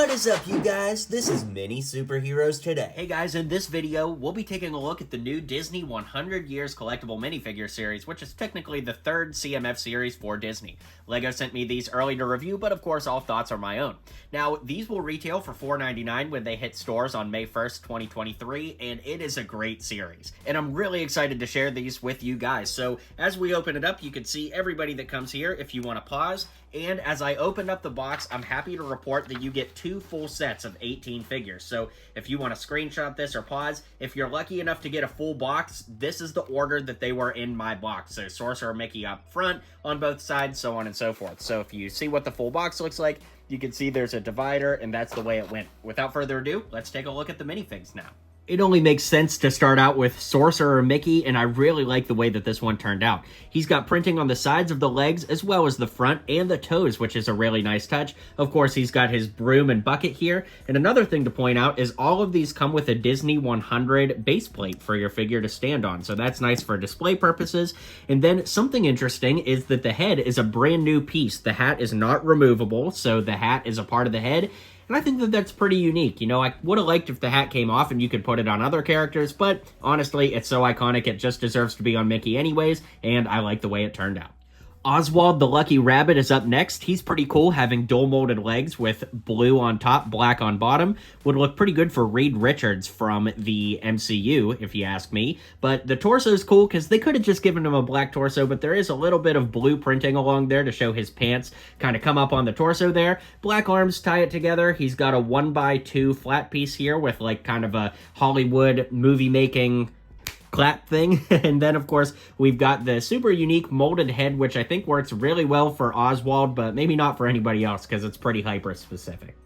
What is up, you guys? This is Mini Superheroes Today. Hey guys, in this video, we'll be taking a look at the new Disney 100 Years Collectible Minifigure Series, which is technically the third CMF series for Disney. LEGO sent me these early to review, but of course all thoughts are my own. Now, these will retail for $4.99 when they hit stores on May 1st, 2023, and it is a great series. And I'm really excited to share these with you guys. So, as we open it up, you can see everybody that comes here if you want to pause. And as I opened up the box, I'm happy to report that you get 2 full sets of 18 figures. So if you want to screenshot this or pause, if you're lucky enough to get a full box, this is the order that they were in my box. So Sorcerer Mickey up front on both sides, so on and so forth. So if you see what the full box looks like, you can see there's a divider, and that's the way it went. Without further ado, let's take a look at the minifigs now. It only makes sense to start out with Sorcerer Mickey, and I really like the way that this one turned out. He's got printing on the sides of the legs, as well as the front and the toes, which is a really nice touch. Of course, he's got his broom and bucket here. And another thing to point out is all of these come with a Disney 100 base plate for your figure to stand on, so that's nice for display purposes. And then something interesting is that the head is a brand new piece. The hat is not removable, so the hat is a part of the head. And I think that that's pretty unique. You know, I would have liked if the hat came off and you could put it on other characters, but honestly, it's so iconic, it just deserves to be on Mickey anyways, and I like the way it turned out. Oswald the Lucky Rabbit is up next. He's pretty cool, having dual molded legs with blue on top, black on bottom. Would look pretty good for Reed Richards from the MCU, if you ask me. But the torso is cool because they could have just given him a black torso, but there is a little bit of blue printing along there to show his pants kind of come up on the torso there. Black arms tie it together. He's got a 1x2 flat piece here with like kind of a Hollywood movie making clap thing. And then of course we've got the super unique molded head, which I think works really well for Oswald, but maybe not for anybody else because it's pretty hyper specific.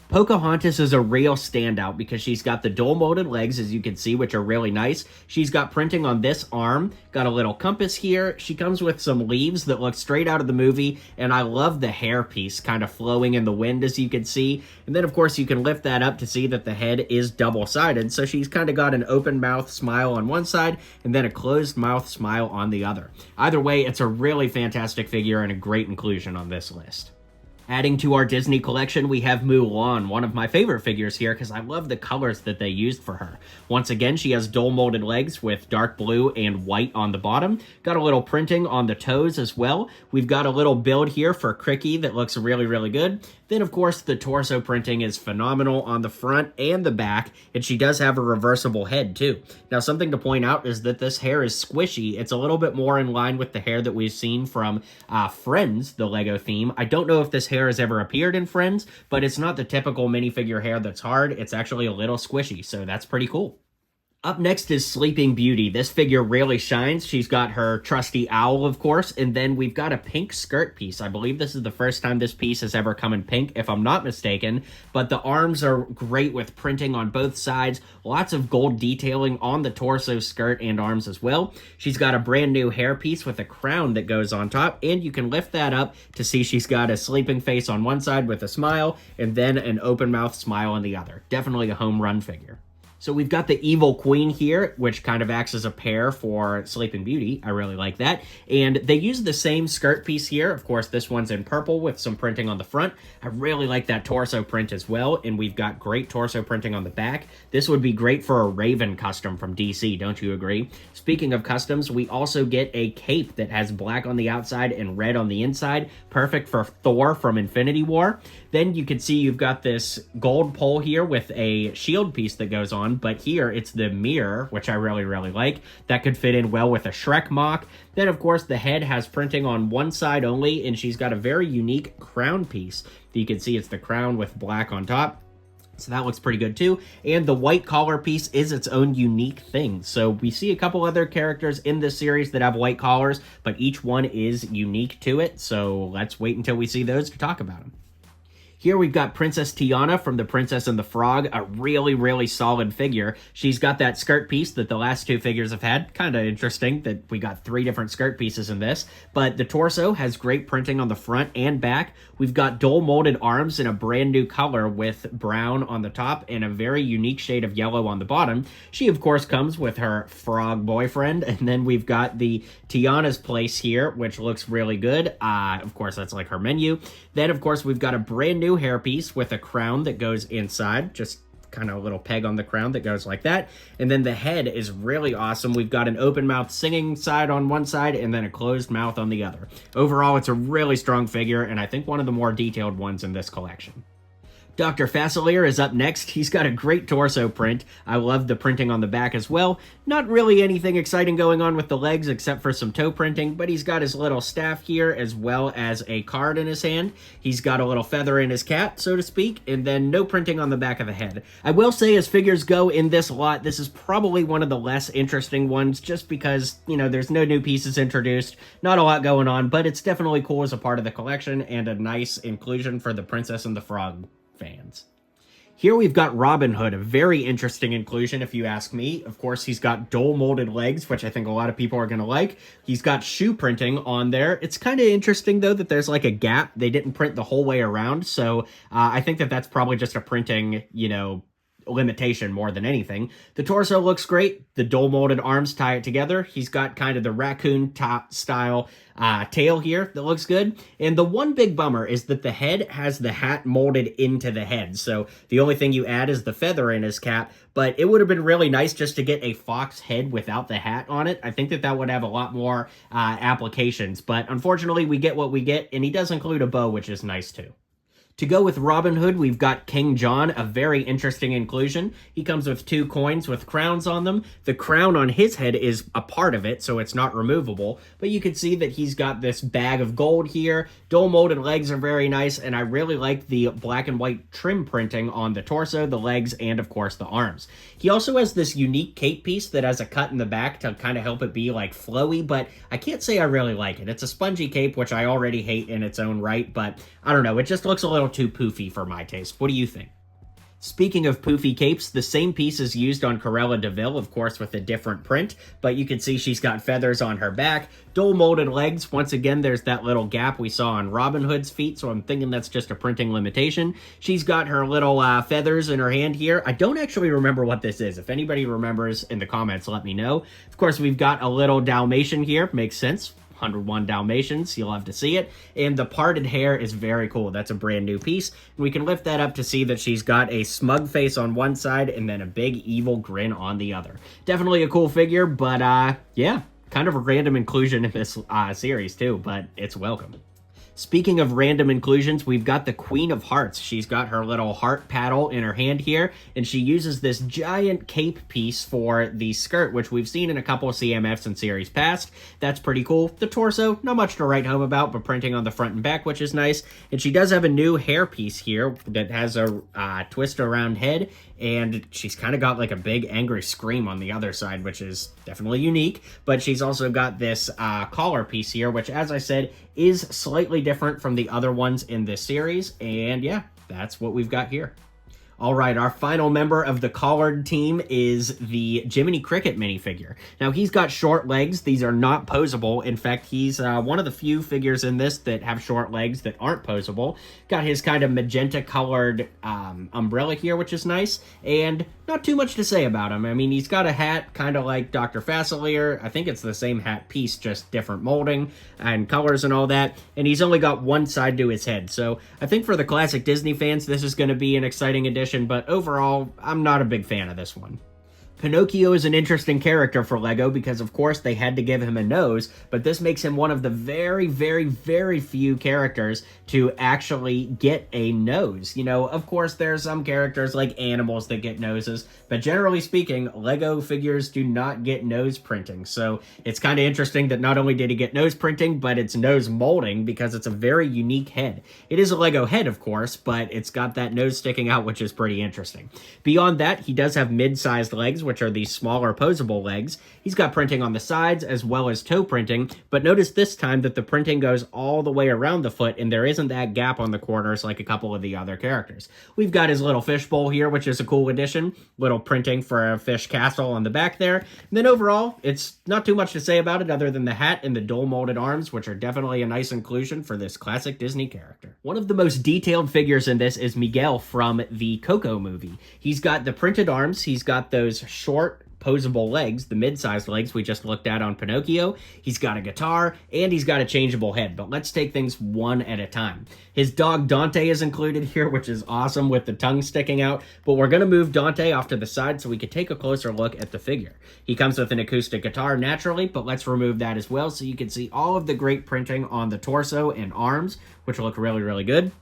Pocahontas is a real standout because she's got the dual molded legs, as you can see, which are really nice. She's got printing on this arm, got a little compass here. She comes with some leaves that look straight out of the movie, and I love the hair piece kind of flowing in the wind, as you can see. And then, of course, you can lift that up to see that the head is double-sided, so she's kind of got an open mouth smile on one side and then a closed mouth smile on the other. Either way, it's a really fantastic figure and a great inclusion on this list. Adding to our Disney collection, we have Mulan, one of my favorite figures here because I love the colors that they used for her. Once again, she has dual molded legs with dark blue and white on the bottom. Got a little printing on the toes as well. We've got a little build here for Cricket that looks really, really good. Then, of course, the torso printing is phenomenal on the front and the back, and she does have a reversible head, too. Now, something to point out is that this hair is squishy. It's a little bit more in line with the hair that we've seen from Friends, the LEGO theme. I don't know if this hair has ever appeared in Friends, but it's not the typical minifigure hair that's hard. It's actually a little squishy, so that's pretty cool. Up next is Sleeping Beauty. This figure really shines. She's got her trusty owl, of course, and then we've got a pink skirt piece. I believe this is the first time this piece has ever come in pink, if I'm not mistaken, but the arms are great with printing on both sides. Lots of gold detailing on the torso, skirt, and arms as well. She's got a brand new hair piece with a crown that goes on top, and you can lift that up to see she's got a sleeping face on one side with a smile, and then an open mouth smile on the other. Definitely a home run figure. So we've got the Evil Queen here, which kind of acts as a pair for Sleeping Beauty. I really like that. And they use the same skirt piece here. Of course, this one's in purple with some printing on the front. I really like that torso print as well. And we've got great torso printing on the back. This would be great for a Raven custom from DC, don't you agree? Speaking of customs, we also get a cape that has black on the outside and red on the inside. Perfect for Thor from Infinity War. Then you can see you've got this gold pole here with a shield piece that goes on. But here it's the mirror, which I really, really like. That could fit in well with a Shrek mock. Then, of course, the head has printing on one side only, and she's got a very unique crown piece. You can see it's the crown with black on top. So that looks pretty good too. And the white collar piece is its own unique thing. So we see a couple other characters in this series that have white collars, but each one is unique to it. So let's wait until we see those to talk about them. Here we've got Princess Tiana from The Princess and the Frog, a really, really solid figure. She's got that skirt piece that the last two figures have had. Kind of interesting that we got 3 different skirt pieces in this. But the torso has great printing on the front and back. We've got dual molded arms in a brand new color with brown on the top and a very unique shade of yellow on the bottom. She, of course, comes with her frog boyfriend. And then we've got the Tiana's Place here, which looks really good. Of course, that's like her menu. Then, of course, we've got a brand new new hairpiece with a crown that goes inside, just kind of a little peg on the crown that goes like that. And then the head is really awesome. We've got an open mouth singing side on one side and then a closed mouth on the other. Overall, it's a really strong figure, and I think one of the more detailed ones in this collection. Dr. Fassilier is up next. He's got a great torso print. I love the printing on the back as well. Not really anything exciting going on with the legs except for some toe printing, but he's got his little staff here as well as a card in his hand. He's got a little feather in his cap, so to speak, and then no printing on the back of the head. I will say, as figures go in this lot, this is probably one of the less interesting ones just because, you know, there's no new pieces introduced, not a lot going on, but it's definitely cool as a part of the collection and a nice inclusion for the Princess and the Frog fans. Here we've got Robin Hood, a very interesting inclusion if you ask me. Of course, he's got dual molded legs, which I think a lot of people are going to like. He's got shoe printing on there. It's kind of interesting, though, that there's like a gap. They didn't print the whole way around, so I think that that's probably just a printing, you know, limitation more than anything. The torso looks great. The dual molded arms tie it together. He's got kind of the raccoon top style tail here that looks good. And the one big bummer is that the head has the hat molded into the head. So the only thing you add is the feather in his cap, but it would have been really nice just to get a fox head without the hat on it. I think that that would have a lot more applications, but unfortunately we get what we get, and he does include a bow, which is nice too. To go with Robin Hood, we've got King John, a very interesting inclusion. He comes with 2 coins with crowns on them. The crown on his head is a part of it, so it's not removable. But you can see that he's got this bag of gold here. Dual molded legs are very nice, and I really like the black and white trim printing on the torso, the legs, and of course the arms. He also has this unique cape piece that has a cut in the back to kind of help it be like flowy, but I can't say I really like it. It's a spongy cape, which I already hate in its own right, but I don't know, it just looks a little too poofy for my taste. What do you think? Speaking of poofy capes, the same piece is used on Cruella deVille, of course with a different print, but you can see she's got feathers on her back, dual molded legs. Once again, there's that little gap we saw on Robin Hood's feet, so I'm thinking that's just a printing limitation. She's got her little feathers in her hand here. I don't actually remember what this is. If anybody remembers in the comments, let me know. Of course, we've got a little Dalmatian here. Makes sense. 101 Dalmatians, you'll have to see it. And the parted hair is very cool. That's a brand new piece. And we can lift that up to see that she's got a smug face on one side and then a big evil grin on the other. Definitely a cool figure, but yeah, kind of a random inclusion in this series too, but it's welcome. Speaking of random inclusions, we've got the Queen of Hearts. She's got her little heart paddle in her hand here, and she uses this giant cape piece for the skirt, which we've seen in a couple of CMFs and series past. That's pretty cool. The torso, not much to write home about, but printing on the front and back, which is nice. And she does have a new hair piece here that has a twist around head, and she's kind of got like a big angry scream on the other side, which is definitely unique. But she's also got this collar piece here, which, as I said, is slightly different from the other ones in this series. And yeah, that's what we've got here. All right, our final member of the collared team is the Jiminy Cricket minifigure. Now, he's got short legs. These are not posable. In fact, he's one of the few figures in this that have short legs that aren't posable. Got his kind of magenta-colored umbrella here, which is nice, and not too much to say about him. I mean, he's got a hat kind of like Dr. Fassilier. I think it's the same hat piece, just different molding and colors and all that, and he's only got one side to his head. So I think for the classic Disney fans, this is going to be an exciting addition. But overall, I'm not a big fan of this one. Pinocchio is an interesting character for LEGO because, of course, they had to give him a nose, but this makes him one of the very, very, very few characters to actually get a nose. You know, of course, there's some characters like animals that get noses, but generally speaking, LEGO figures do not get nose printing. So it's kind of interesting that not only did he get nose printing, but it's nose molding because it's a very unique head. It is a LEGO head, of course, but it's got that nose sticking out, which is pretty interesting. Beyond that, he does have mid-sized legs, which are these smaller posable legs. He's got printing on the sides as well as toe printing, but notice this time that the printing goes all the way around the foot and there isn't that gap on the corners like a couple of the other characters. We've got his little fishbowl here, which is a cool addition. Little printing for a fish castle on the back there. And then overall, it's not too much to say about it other than the hat and the dual molded arms, which are definitely a nice inclusion for this classic Disney character. One of the most detailed figures in this is Miguel from the Coco movie. He's got the printed arms, he's got those short opposable legs, the mid-sized legs we just looked at on Pinocchio. He's got a guitar, and he's got a changeable head. But let's take things one at a time. His dog Dante is included here, which is awesome with the tongue sticking out. But we're going to move Dante off to the side so we can take a closer look at the figure. He comes with an acoustic guitar naturally, but let's remove that as well so you can see all of the great printing on the torso and arms, which look really, really good.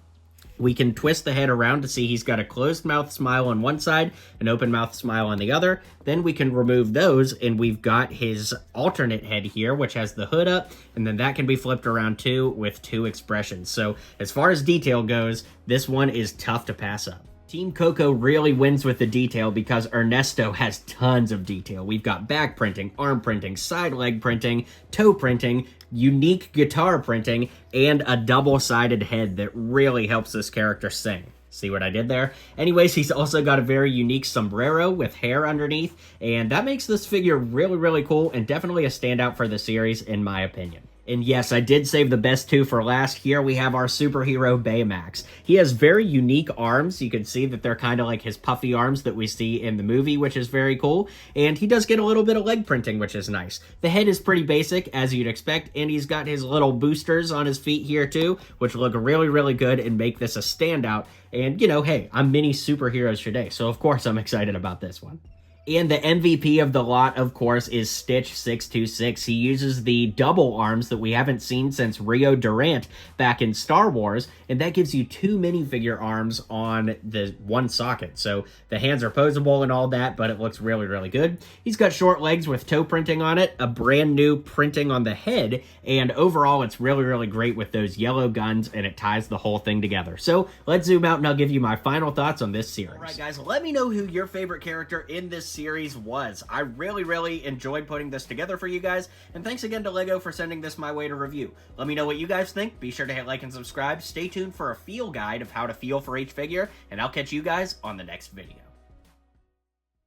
We can twist the head around to see he's got a closed mouth smile on one side, an open mouth smile on the other. Then we can remove those, and we've got his alternate head here, which has the hood up, and then that can be flipped around too with two expressions. So as far as detail goes, this one is tough to pass up. Team Coco really wins with the detail because Ernesto has tons of detail. We've got back printing, arm printing, side leg printing, toe printing, unique guitar printing, and a double-sided head that really helps this character sing. See what I did there? Anyways, he's also got a very unique sombrero with hair underneath, and that makes this figure really, really cool and definitely a standout for the series in my opinion. And yes, I did save the best two for last. Here we have our superhero Baymax. He has very unique arms. You can see that they're kind of like his puffy arms that we see in the movie, which is very cool. And he does get a little bit of leg printing, which is nice. The head is pretty basic, as you'd expect, and he's got his little boosters on his feet here too, which look really, really good and make this a standout. And, you know, hey, I'm Mini Superheroes Today, so of course I'm excited about this one. And the MVP of the lot, of course, is Stitch626. He uses the double arms that we haven't seen since Rio Durant back in Star Wars, and that gives you two minifigure arms on the one socket. So the hands are posable and all that, but it looks really, really good. He's got short legs with toe printing on it, a brand new printing on the head, and overall it's really, really great with those yellow guns, and it ties the whole thing together. So let's zoom out and I'll give you my final thoughts on this series. Alright guys, let me know who your favorite character in this series was. I really, really enjoyed putting this together for you guys, and thanks again to LEGO for sending this my way to review. Let me know what you guys think. Be sure to hit like and subscribe. Stay tuned for a feel guide of how to feel for each figure, and I'll catch you guys on the next video.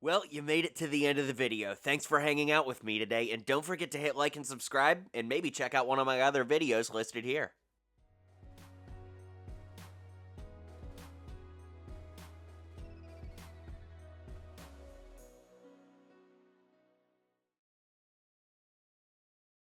Well, you made it to the end of the video. Thanks for hanging out with me today, and don't forget to hit like and subscribe, and maybe check out one of my other videos listed here.